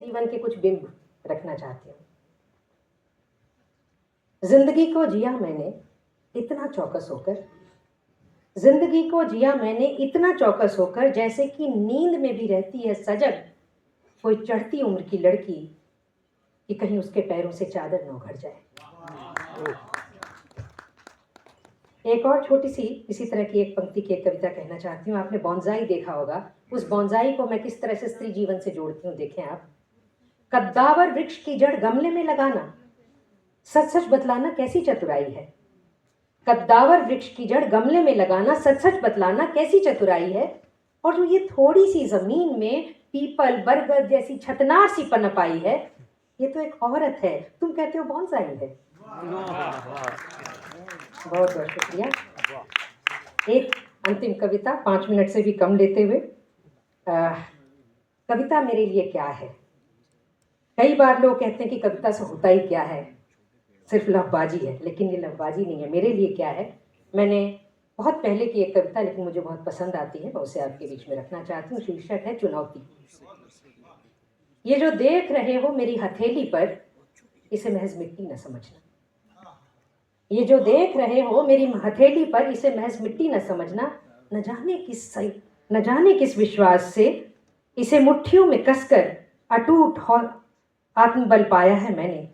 जीवन के कुछ बिंब रखना चाहती हूँ। जिंदगी को जिया मैंने इतना चौकस होकर, जिंदगी को जिया मैंने इतना चौकस होकर, जैसे कि नींद में भी रहती है सजग कोई चढ़ती उम्र की लड़की कि कहीं उसके पैरों से चादर न उखड़ जाए। एक और छोटी सी इसी तरह की एक पंक्ति की एक कविता कहना चाहती हूँ। आपने बॉन्जाई देखा होगा, उस बॉन्जाई को मैं किस तरह से स्त्री जीवन से जोड़ती हूँ, देखें आप। कद्दावर वृक्ष की जड़ गमले में लगाना, सच सच बतलाना कैसी चतुराई है। कद्दावर वृक्ष की जड़ गमले में लगाना, सच सच बतलाना कैसी चतुराई है। और जो ये थोड़ी सी जमीन में पीपल बरगद जैसी छतनार सी पनप आई है, ये तो एक औरत है, तुम कहते हो बॉन्जाई है। बहुत बहुत शुक्रिया। एक अंतिम कविता, 5 मिनट से भी कम लेते हुए। कविता मेरे लिए क्या है। कई बार लोग कहते हैं कि कविता से होता ही क्या है, सिर्फ लफबाजी है, लेकिन ये लफबाजी नहीं है। मेरे लिए क्या है, मैंने बहुत पहले की एक कविता, लेकिन मुझे बहुत पसंद आती है, मैं उसे आपके बीच में रखना चाहती हूँ। शीर्षक है चुनौती। ये जो देख रहे हो मेरी हथेली पर, इसे महज मिट्टी न समझना। ये जो देख रहे हो मेरी हथेली पर, इसे महज मिट्टी न समझना। न जाने किस विश्वास से इसे मुट्ठियों में कसकर अटूट आत्मबल पाया है मैंने।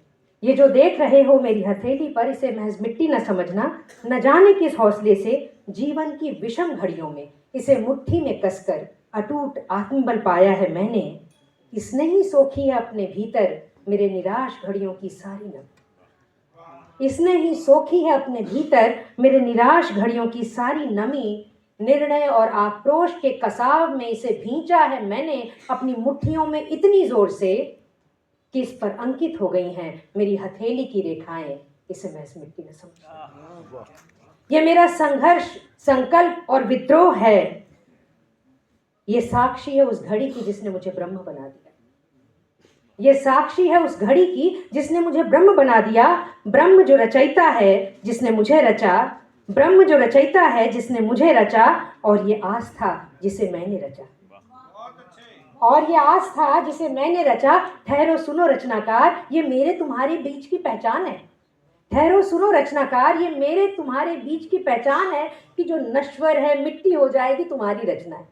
ये जो देख रहे हो मेरी हथेली पर, इसे महज मिट्टी न समझना। न जाने किस हौसले से जीवन की विषम घड़ियों में इसे मुट्ठी में कसकर अटूट आत्मबल पाया है मैंने। इसने ही सोखी है अपने भीतर मेरे निराश घड़ियों की सारी नमी। इसने ही सोखी है अपने भीतर मेरे निराश घड़ियों की सारी नमी। निर्णय और आक्रोश के कसाव में इसे भींचा है मैंने अपनी मुट्ठियों में इतनी जोर से कि इस पर अंकित हो गई हैं मेरी हथेली की रेखाएं, इसे महज मिट्टी न समझना। ये मेरा संघर्ष, संकल्प और विद्रोह है। ये साक्षी है उस घड़ी की जिसने मुझे ब्रह्म बना दिया। ये साक्षी है उस घड़ी की जिसने मुझे ब्रह्म बना दिया। ब्रह्म जो रचयिता है जिसने मुझे रचा, ब्रह्म जो रचयिता है जिसने मुझे रचा, और ये आस्था जिसे मैंने रचा, और ये आस्था जिसे मैंने रचा। ठहरो सुनो रचनाकार, ये मेरे तुम्हारे बीच की पहचान है। ठहरो सुनो रचनाकार, ये मेरे तुम्हारे बीच की पहचान है कि जो नश्वर है मिट्टी हो जाएगी तुम्हारी रचना है।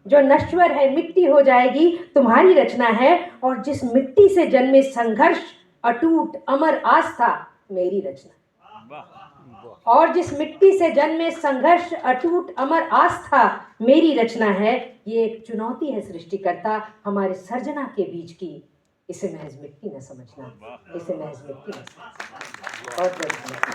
जो नश्वर है मिट्टी हो जाएगी तुम्हारी रचना है। और जिस मिट्टी से जन्मे संघर्ष, अटूट अमर आस्था मेरी रचना। और जिस मिट्टी से जन्मे संघर्ष, अटूट अमर आस्था मेरी रचना है। ये एक चुनौती है सृष्टिकर्ता हमारे सर्जना के बीच की, इसे महज मिट्टी न समझना, इसे महज मिट्टी न समझना। बहुत बहुत